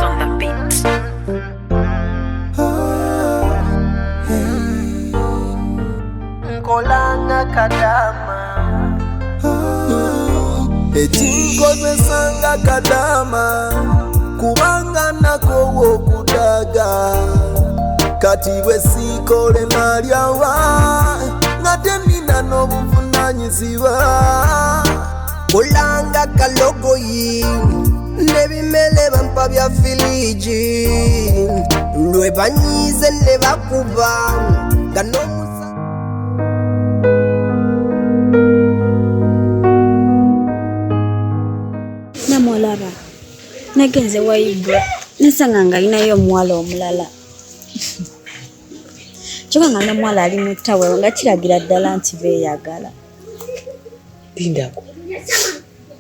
on the beat. Nkolanga kadama etinkoze sanga kadama kubanga nako wokudaga kati bwe sikole malyawa ngate nina n'obuvunanyizibwa olanga kalogoyi nebimele bampa bya filiji lwe banyize ne bakuba nga n'omusa namolaba nagenze wa Ibra nisanga nga inayo mwala omulala kyokka nga mwala ali mu ttawe nga kiragira ddala nti beeyagala. Lindako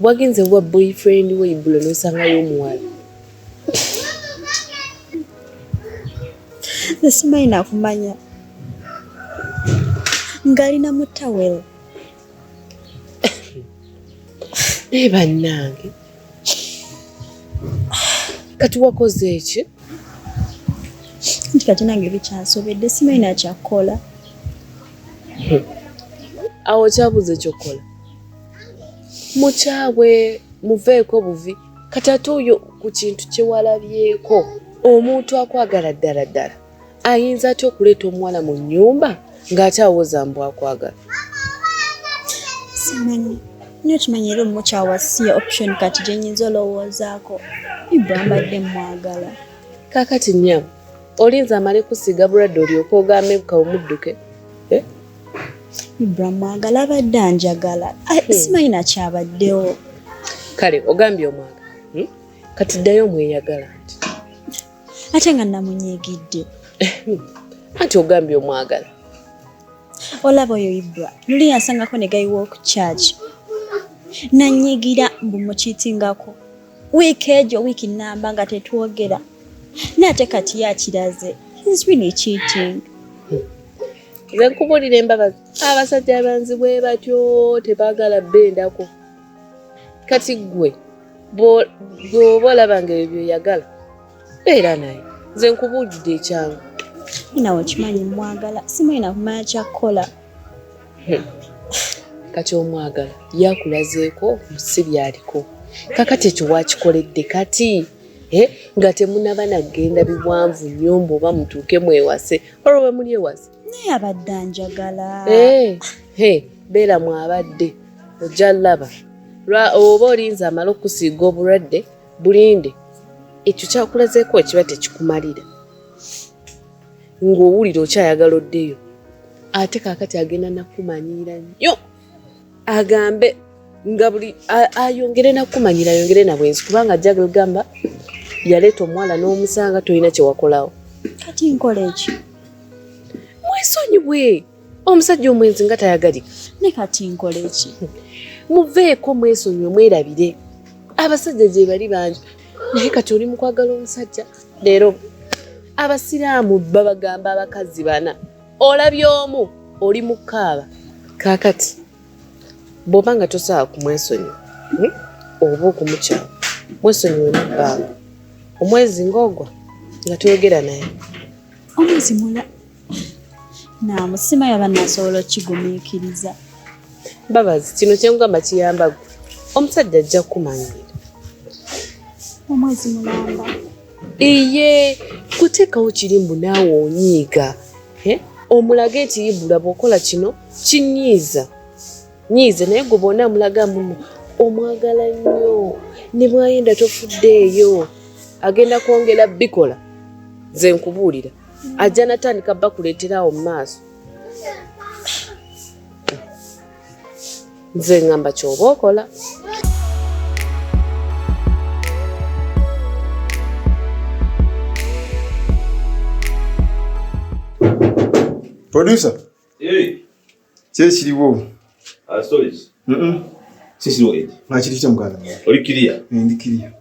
wagenze wa boyfriend we Ibra nosangayo omuwala nesimanyi nakumanya ng'alina mu ttawero bannange kati wakoze eki nti kati nange bikyansobedde simanyi nakyakukola awo kyabuze kyokola mukyabwe muveeko buvi kati ate oyo ku kintu kyewalabyeko omuntu akwagala ddala ddala ayinza atya okuleeta omuwala mu nnyumba ng'ate awooza mbu akwagala. simanyi nyo kimanyi era omukyawa si option kati gyenyinza olowoozaako Ibra mbadde mwagala kaakati nnyama olinza amale kusiga bulwadde olyoka ogambe kawumudduke Ibra mwagala abadde anjagala simanyi nakyabaddewo kale ogambye omwagala kati ddayo omweyagala nti ate nga namunyiigidde anti ogambye omwagala olaba oyo Ibra luli yasangako ne gayiwa okukyaki nanyigira mbu mukiitingako wiiki egyo wiiki namba nga tetwogera naate kati yakiraze he's really cheating. nze nkubuulira embabazi abasajja abanzi bwe batyo tebaagala bbendako kati gwe bw'oba olabanga ebyo byoyagala beera naye nze nkubuulidde ekyangu nawe okimanyi mwagala simanyi nakumanya kyakukola kati omwagala yakulazeeko musi byaliko kakati ekyo wakikoledde kati nga temunaba nagenda biwanvu nnyo mbu oba mutuuke mwewase olwo bwe muli ewase naye abadde anjagala beera mwabadde ojja laba oba olinza amala okusiiga obulwadde bulinde ekyo kyakulazeeko ekiba tekikumalira ng'owulira okyayagala oddeyo ate kaakati agenda nakumanyira nnyo agambe nga buli ayongere nakumanyira ayongere na bwenzi kubanga ajja gamba yaleeta omuwala n'omusanga tolina kyewakolawo kati nkola eki mwesonyiwe omusajja omwenzi nga tayagalika ne kati nkola eki muveeko mwesonyiwe mwerabire abasajja gye bali bangi naye kati oli mukwagala omusajja leero abasiraamu babagamba abakazi bana olabye omu oli mukaaba kaakati bw'oba nga tosobola kumwesonyiwa oba okumukyawa mwesonyiwe mubbanga omwezi ng'ogwa nga toyogera naye omwezi mula namusimayo abanasobola okigumiikiriza babazi kino kyengamba kiyamba gwe omusajja ajja kukumanyira omwezi mulamba iye kuteekawo kirimbu naawe onyiiga omulage nti Ibra bw'okola kino kinyiiza nyiize naye gwe bonna mulaga muno omwagala nnyo ne bwayenda tofuddeeyo agenda kwongera bikola nze nkubuulira ajja natandika bakuleeterawo mu maaso nze ngamba ky'oba okola Producer? Kyekiriwo. Stories? Kikiriwo edi? Nakiri kya muganda. Oli kiriya? Ndi kiriya.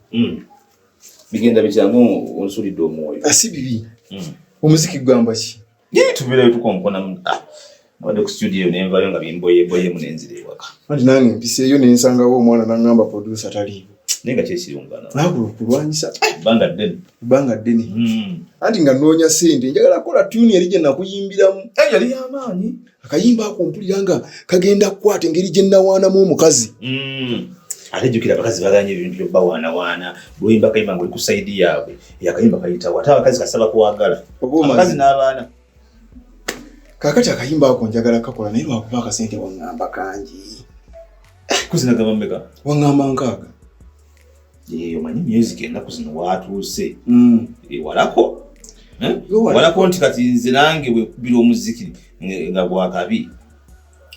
Bigenda bikyangu onsulidde omwoyo. Asi bibi. Omuziki gugamba ki? Tubeerayo tukonkona wadde ku studio nenvayo nga bimboyeboye munenzire ewaka. Anti nange mpiseeyo nensangawo omwana n'angamba producer taliiwo. Nenga kyesirungana. Kulwanyisa. Banga ddene. Anti nga noonya sente njagala kola tune yali gye nakuyimbiramu. Yali y'amaanyi. Akayimba ako mpulira nga kagenda kukwata engeri gye nnawaanamu omukazi. Ate jjukira abakazi baganye ebintu byo bawaanawaana. Lwimba kayimba ng'oli ku sayidi yaabwe. Akayimba kayitawo. Ate abakazi kasaba kuwagala. Abakazi n'abaana. Kaakati akayimba ako njagala kakola naye lwakuba akasente waŋŋamba kangi. Kuzinagamba mmeka? Waŋŋamba nkaaga. Omanyi music ennaku zino waatuuse. Walako. Walako nti kati nze nange bwe kubira omuziki nga gwakabi.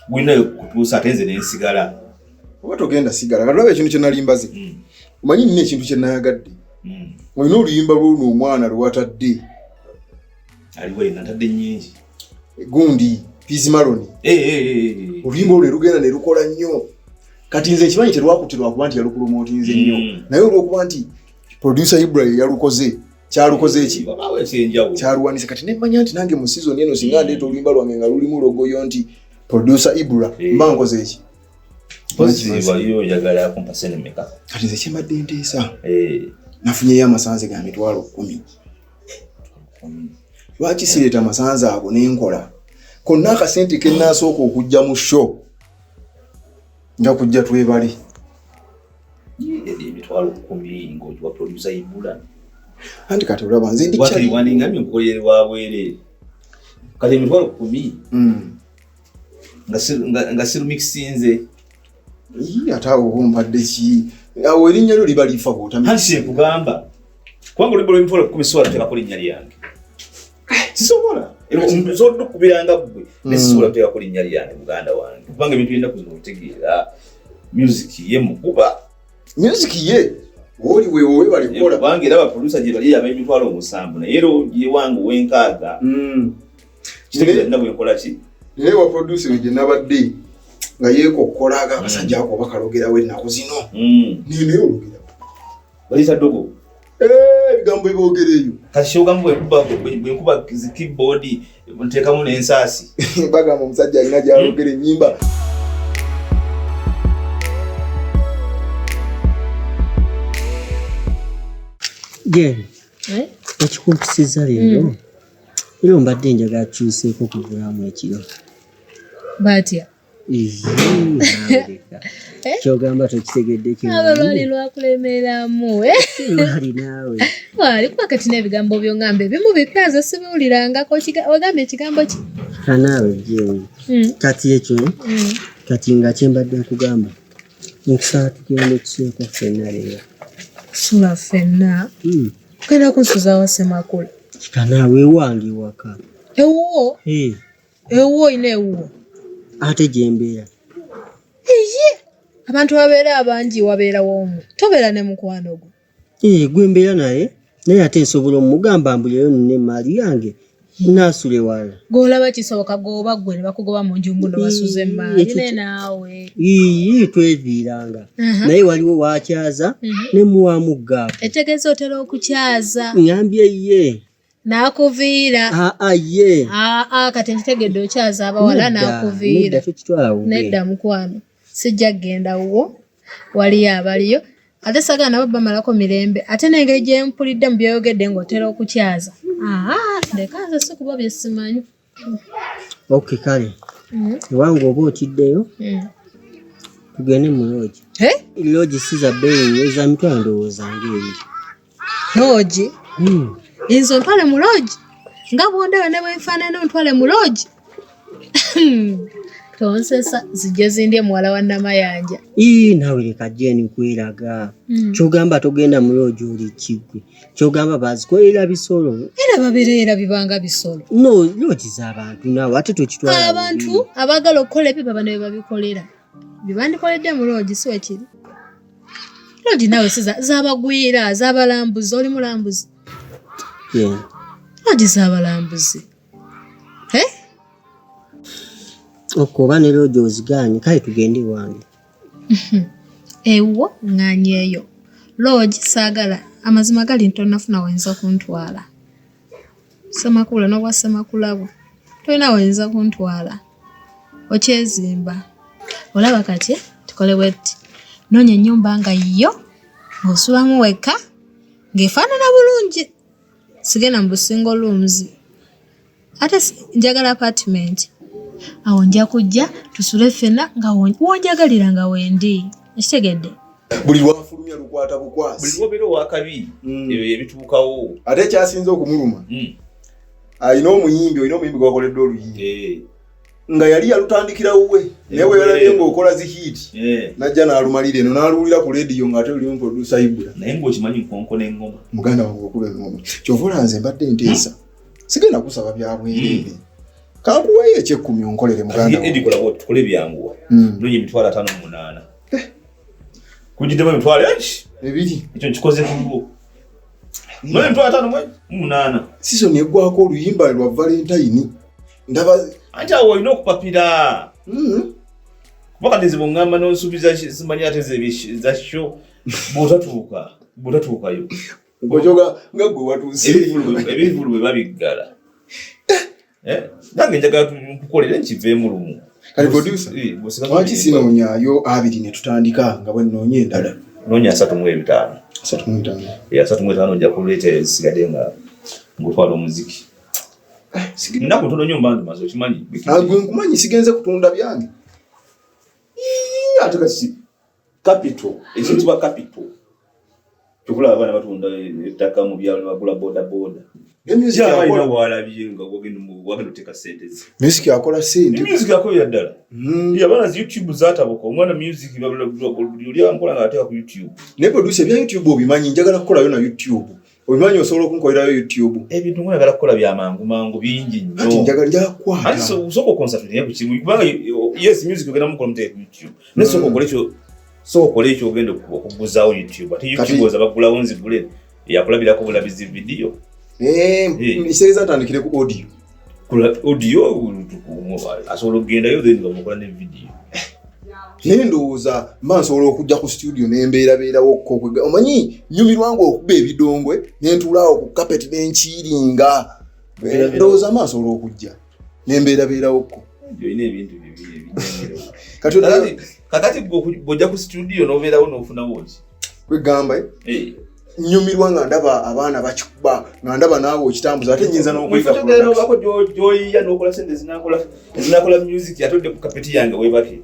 Gwina kutuusa ate nze n'ensigala. Oba togenda sigala. Kati olaba ekintu kye nalimbaze. Omanyi nina ekintu kye nayagadde. Olina oluyimba lw'ono omwana lwatadde. Aliwo yena ntadde nnyingi. Gundi, Pizzy Maloni. Oluyimba olwo lugenda ne lukola nnyo. Kati nze nkimanyi terwakutirwa kuba nti yalupromotinze nnyo. Naye olw'okuba nti producer Ibrahim yalukoze. Kyalukoze eki? Kyaluwanise. Kati nemmanya nti nange mu season eno singa ndeeta oluyimba lwange nga lulimu logoyo nti producer Ibrahim mba nkoze eki? Kati nze kyembadde nteesa. Nafunyeyo amasanze ga mitwalo 10. Lwaki sireeta amasanze ago n'enkola? Konna akasente ke nnaasooka okujja mu show. Nja kujja twebale. Emitwalo 10 ng'ogiwa producer Ibrahim. Anti kati olaba nze ndi kyali waningamye nkoyere wabwere. Kati emitwalo 10 nga siru mixinze. Ataawo bompadde ki? Awo erinnya lyo liba lifa bw'otamanya. Hansi nkugamba. Kubanga olibala emitwalo 10 sisobola kuteekako linnya lyange. Sisobola. Nsobola okukubiranga ggwe. Ne sisobola kuteekako linnya lyange muganda wange. Kubanga ebintu byenda kuzina okutegeera. Music ye mukuba. Music ye? Oli wewe bali kola. Kubanga era abaproducer gye bali yaba emitwalo 7 naye ero ye wange w'enkaaga. Kitegeeza nabwe nkola ki? Naye wa producer gye nabadde nga yeekokolaga abasajja ako bakalogerawo ennaku zino. Nene olugera. Balita dogo. Ebigambo ebyogereyo. Kati kyogambo bwenkuba keyboard nteekamu n'ensaasi. Bagamba omusajja alina gy'alogera ennyimba. Gye, ekikumpisiza leero era mbadde njagala kyuseeko ku bulamu ekiro. Batya? Kyogamba tokitegedde kino. Abalwali lwakulemeramu. Lwali naawe. Wali kuba kati n'ebigambo by'ongamba ebimu bipyaza sibiwulirangako. Ogambye ekigambo ki? Kanaawe gye. Kati ekyo kati nga kyembadde nkugamba nkusaba tugende tuseeko ffenna leero. Sula ffenna? Kugenda kunsuza wa Ssemakula? Kanaawe ewange waka. Ewuwo? Ewuwo ina ewuwo? Ate gyembeera. Abantu babeera abangi wabeera w'omu. Tobeera ne mukwano gwo. Gwe mbeera naye ate nsobola omugamba mbuleyo nina emaali yange naasula ewala. Gw'olaba kisoboka gw'oba ggwe ne bakugoba mu njumbu ne basuza emaali ne naawe. Tweviiranga. Naye waliwo wakyaza ne muwaamu gaavu. Etegeeza otera okukyaza. Ngambye ye. N'akuviira. Ye. Kati nkitegedde okyaza abawala n'akuviira. Nedda mukwano. Sijja kgenda wo. Waliyo abaliyo. Ate sagala nabo bamalako mirembe. Ate n'engeri gye mpulidde mu by'oyogedde ng'otera okukyaza. Ndeka nze si kuba bye simanyi. Okay, kale. Ewange oba otiddeyo. Tugende mu loogi. Loogi si za bbeeyi eza mitwalo ndowooza ng'eri. Loogi? Nze ontwale mu loogi? Nga bw'ondeyo ne bwenfaanana ontwale mu loogi? Tonsesa zijja zindye muwala wa Namayanja. Naawe leka Jeni kweraga. Kyogamba togenda mu loogi oli kiggwe. Kyogamba bazikolera bisolo. Era babeera bibanga bisolo. No, loogi z'abantu naawe ate tokitwala. Abantu abaagala okukola ebyo baba ne babikolera. Bye bandikoledde mu loogi si wekiri. Loogi naawe si z'abagwira, z'abalambuzi, oli mulambuzi. Loogi z'abalambuzi. Okoba ne loogi oziganye kale tugende wange. Ewo ŋŋanyeeyo. Loogi saagala amazima gali ntonafuna wayinza kuntwala. Ssemakula n'obwa Ssemakula bwo tolina wayinza kuntwala. Okyezimba. Olaba kati tukole bwetti. Noonya ennyumba nga yo osulamu wekka ng'efaanana bulungi sigenda mu single rooms ate njagala apartment awo nja kujja tusule ffenna nga wonjagalira nga wendi ekitegedde buli lwafulumya lukwata bukwasi buli lwobeera wakabi ebyo ebituukawo ate ekyasinza okumuluma ayina omuyimbi gwakoledde oluyimbi nga yali yalutandikirawo we naye bwe yalabye ng'okola zihiiti najja n'alumalira eno n'aluwulira ku lediyo ng'ate olimu producer Ibra naye ng'okimanyi nkonko n'engoma muganda wange okuba engoma kyova olanze mbadde nteesa sigenda kusaba bya bwereere kankuweeyo eky'ekkumi onkolere muganda wange tukole byanguwa nonye emitwalo 58 kujiddemu emitwalo ebiri ekyo nkikoze kulwo nonye emitwalo 58 season eggwako oluyimba lwa Valentine ndaba anti awo olina okupapira kuba kati nze bw'oŋŋamba n'osuubiza simanyi ate za sho bw'otatuukayo ojoga nga gwe watuuse ebivulu bwe babiggala nange njagala nkukolere nkiveemu lumu kati producer lwaki sinoonyaayo 2 ne tutandika nga bwe nnoonya endala noonya 35 35 nja kuleeta esigadde nga ngutwala omuziki nnaku ntono nnyo mba ndimaze okimanyi gwe nkumanyi sigenze kutunda byange ate kati capital ekintu ba capital tukula abaana batunda ettaka mu byalo ne bagula boda abalina walabye nga wagenda oteka sente ze music akola sente music akola yaddala abaana zi YouTube zatabuka omwana music oli ankola nga ateeka ku YouTube ne producer bya YouTube obimanyi njagala kukolayo na YouTube obimanyi osobola okunkolerayo YouTube ebintu njagala kukola bya mangu bingi nnyo ati njagala kwa ati soko concentrate ku kimu kubanga yes music ogenda mukola muteka ku YouTube ne soko kolecho so kolecho ogenda okuguzaawo YouTube ati YouTube oza bagulawo nzigule yakulabirako bulabizi video isereza atandikire ku audio kula audio asobola okugendayo then bamukola ne video nendowooza mba nsobola okujja ku studio nembeerabeerawo okkokwega omanyi nyumirwange okuba ebidongwe nentuulaawo ku kapeti nenkiiringa ndowooza mba nsobola okujja nembeerabeerawokko olina ebintu bibiri kakati bw'ojja ku studio n'obeerawo n'ofunawo ki kwegamba nyumirwa nga ndaba abaana bakikuba nga ndaba naawe okitambuza ate nyinza n'okuyigako gy'oyiya n'okola sente ezinakola music atodde ku kapeti yange webake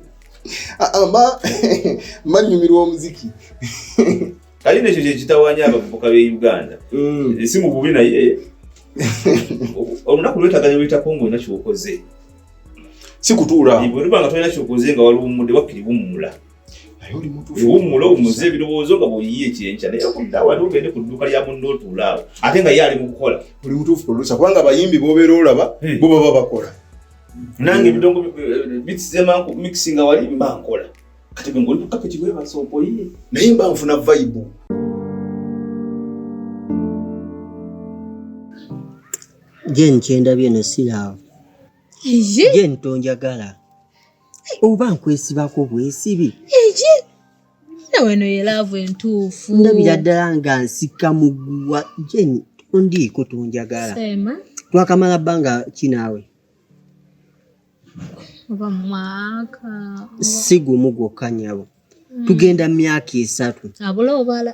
mba nyumirwa omuziki kali nekyo kyekitawaanya abavubuka b'e Uganda si mu bubi naye olunaku lwetaganya luyitako ng'olina kyokoze si kutuula bwe luba nga tolina kyokoze nga waluwummudde wakkiri bummula ewummula owummuze ebirowoozo nga bw'oyiye ekyenkya naye okudda wali ogende ku dduuka lya munno otuulaawo ate nga ye ali mu kukola oli mutuufu producer kubanga abayimbi b'obeera olaba bo baba bakola nange ebidongo bitsema mixing wali mba nkola kati bwe ngoli ku kapeti bwebasoopo ye naye mba nfuna vibe je nkyendabye no siraawo je ntonjagala oba nkwesibako bwesibi nawe no yelaavu entuufu ndabira ddala nga nsika muguwa je tondiiko tonjagala twakamala bbanga kinaawe oba mwaka si gumu gwokka nyabo tugenda myaka 3 abula obala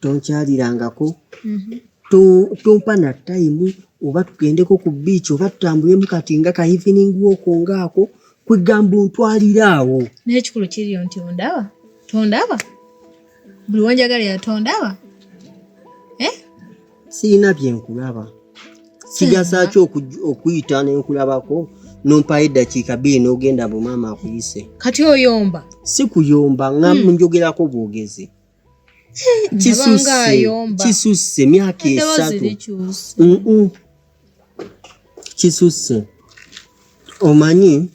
tonkyalirangako tompa na time oba tugendeko ku beach oba tutambulemu kati nga ka evening walk ngaako kwegamba ntwaliraawo n'ekikulu kiriyo nti tondaba buli wanjagala yatondaba sirina byenkulaba kigasa ki okuyita nenkulabako nompayo eddakiika 2 n'ogenda bumaama akuyise kati oyomba si kuyomba nga njogerako bwogezi kisusse myaka 3 kisusse omanyi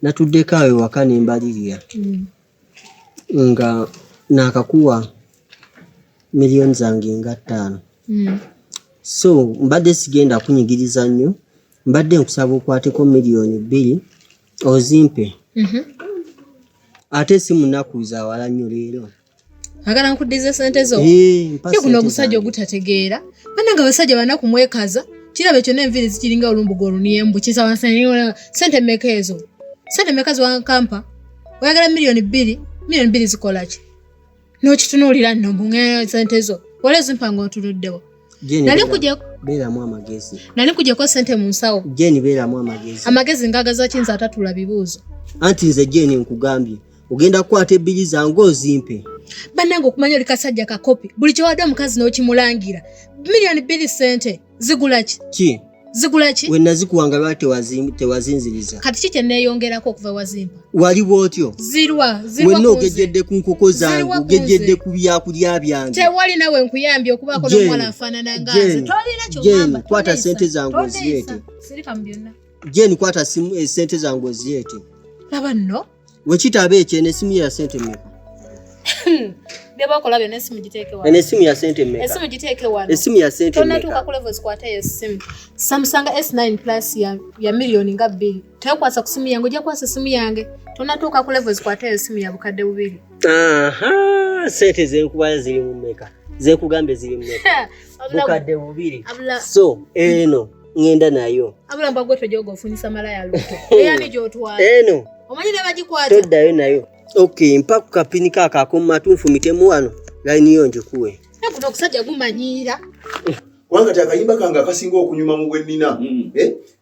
natuddeko awo ewaka nembalirira nga nakakuwa miliyoni zange nga 5 so mbadde sigenda kunyigiriza nnyo mbadde nkusaba okwateko miliyoni 2 ozimpe ate si munaku za wala nnyo leero agala nkuddiza sente zo kuno ogusajja ogutategeera bananga abasajja banaku mwekaza kirabe kyonna enviiri zikiringa olumbugo oluniembu kisawansaniona sente mmeka ezo sente mmeka ziwankampa oyagala miliyoni 2 zikola ki n'okitunuulira nno mbung'e sente zo wala zimpango otuluddewo nali kujja beeramu amagezi nali kujjako sente mu nsawo Jeni beeramu amagezi ngagaza kinza atatula bibuuzo anti nze Jeni nkugambye ogenda kukwata ebbiri zange ozimpe bannange okumanya oli kasajja kakopi buli kyewadde omukazi n'okimulangira miliyoni 2 sente zigula ki we nazikuwanga lwa tewazinziriza kati kikye neeyongerako okuva wazimpa wali bwotyo zirwa wenna ogejjedde ku nkoko zange ogejjedde ku byakulya byange tewali nawe nkuyambye okubaako n'omuwala afaanana ngaze tolina kyogamba kwata sente zange oziyete Jeni kwata sente zange oziyete laba nno wekitaba ekyo n'essimu ya sente mmeka byebakola byonna essimu giteeke wano n'essimu ya sente mmeka essimu giteeke wano essimu ya sente mmeka tonatuuka ku levels kwata essimu Samsung S9 Plus ya miliyoni nga 2 tekwasa ku simu yange ojja kwasa simu yange tonatuuka ku levels kwata essimu ya bukadde 2 sente zenkubaya ziri mu mmeka zenkugambe ziri mu mmeka bukadde 2 so eno ngenda nayo abulamba gwe tojoga ofunyisa malaya luto eyani gyotwala eno omanyi ne bagikwata toddayo nayo okay mpa ku kapini kakako mu matu nfumitemu wano layini yo njikuwe kuno okusajja gumanyiira wanga takayimba kange akasinga okunyuma mu bwennina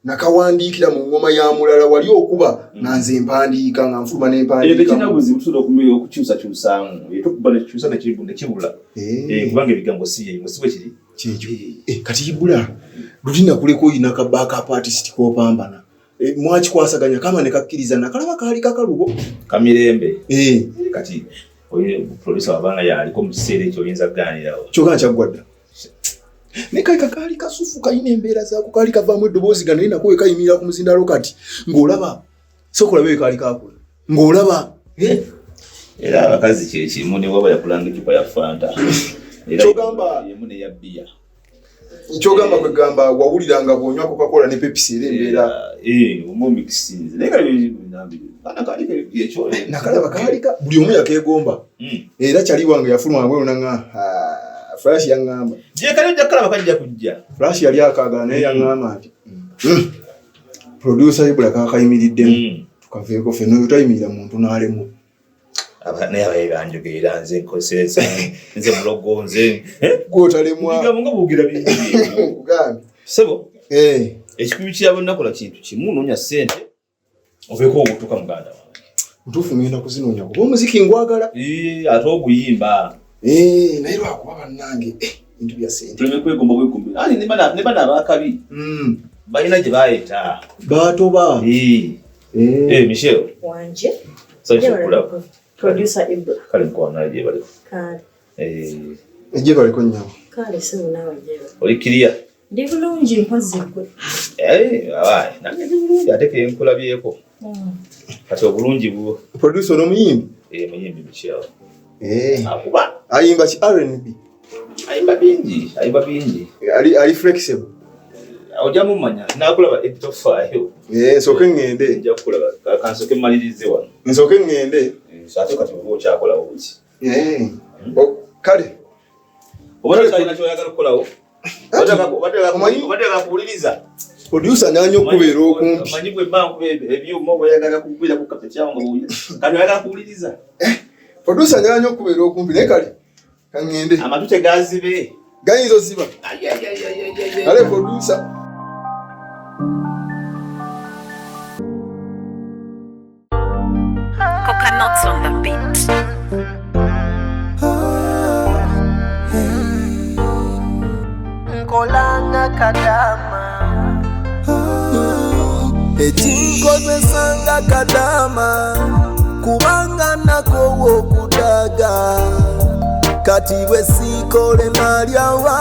nakawandiikira mu ngoma ya mulala wali okuba nanze mpandiika nga nfuluma n'empandiika tekinabuzi butusobola okukyusakyusaamu etokuba nekyusa nekibula kubanga ebigambo si bwe kiri kyekyo kati ibula lutina kuleko oyina ka backup artist kopambana mwakikwasaganya kama ne kakkiriza nakalaba kaali kakalubo kamirembe kati oyo producer wabanga yaliko mu kiseera ekyo oyinza kuganirawo kyoga kyaggwadda ne kaali kakaali kasufu kalina embeera zaako kaali kavaamu eddoboozi ga naye nako wekayimirira ku muzindalo kati ng'olaba sokolabe kaali kakola ng'olaba era abakazi kyekimu ne waba yakulanga ekipa ya fanta kyogamba yemu ne ya bbiya kyogamba kwegamba wawuliranga bwonywa Coca-Cola ne Pepsi era embeera omumikisinze naye kale nakalaba kaalika buli omu yakeegomba era kyali wange yafuluma bwe lunanga flash yaŋŋamba gyekale ojja kukalaba kajja kujja flash yali akaagala naye yaŋŋamba nti producer ibula kakayimiriddemu tukaveeko ffenna oyo tayimirira muntu n'alemu naye abaye banjogerera nze nkoseza nze mulogo nze gwotalemwa nga bugira bingi sebo ekikubi kyabo nakola kintu kimu noonya ssente obeeko obutuka muganda wange ntuufu ngenda kuzinoonya kuba omuziki ngwagala ate oguyimba naye lwakuba bannange bintu bya ssente tuleme kwegomba bwegombe ne bana abakabi balina gye baayeta baatoba Michelle wanje sakikulaba producer Ibra kale nkwana gye baliko kale ejje baliko nnyabo kale simu nawe jeba oli kiriya ndi bulungi mpozi gwe abaye nange ndi bulungi ate ke nkulabyeko kati obulungi bwo producer n'omuyimbi muyimbi Michelle akuba ayimba ki R&B ayimba bingi ali flexible ojja mumanya nakulaba ekitofaayo nsooke ŋŋende nja kukulaba kansoke mmalirize wano nsooke ŋŋende ate kati oba okyakolawo buki kale oba talina kyoyagala okukolawo obaddala kuwuliriza producer nanya okubeera okumpi manyi bwe banku ebyuma obweyagala kugwira ku kapekyawo nga bwuya kati oyagala kuwuliriza producer nanya okubeera okumpi naye kale kaŋŋende amatu tegazibe gayinza oziba kale producer Coconuts on the beat. Nkolanga kadama ekinkozesanga kadama kubanga nako wokudaga kati bwe sikole malyawa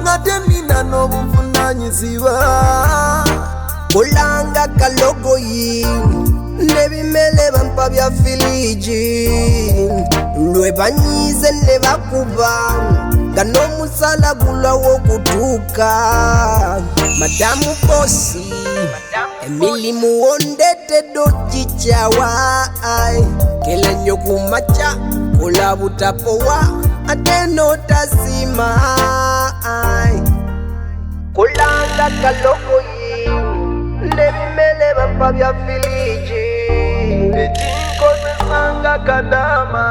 ngate nina n'obuvunanyizibwa kolanga kalogoyi nebimele bampa bya filiji lwe banyize ne bakuba nga n'omusala gulawo kutuuka madamu bosi emilimu wondetedde ogikyawa kela nnyo ku makya kola butapowa ate n'otasima kolanga kalogoyi nebimele bampa bya filiji ekinkozesanga kadama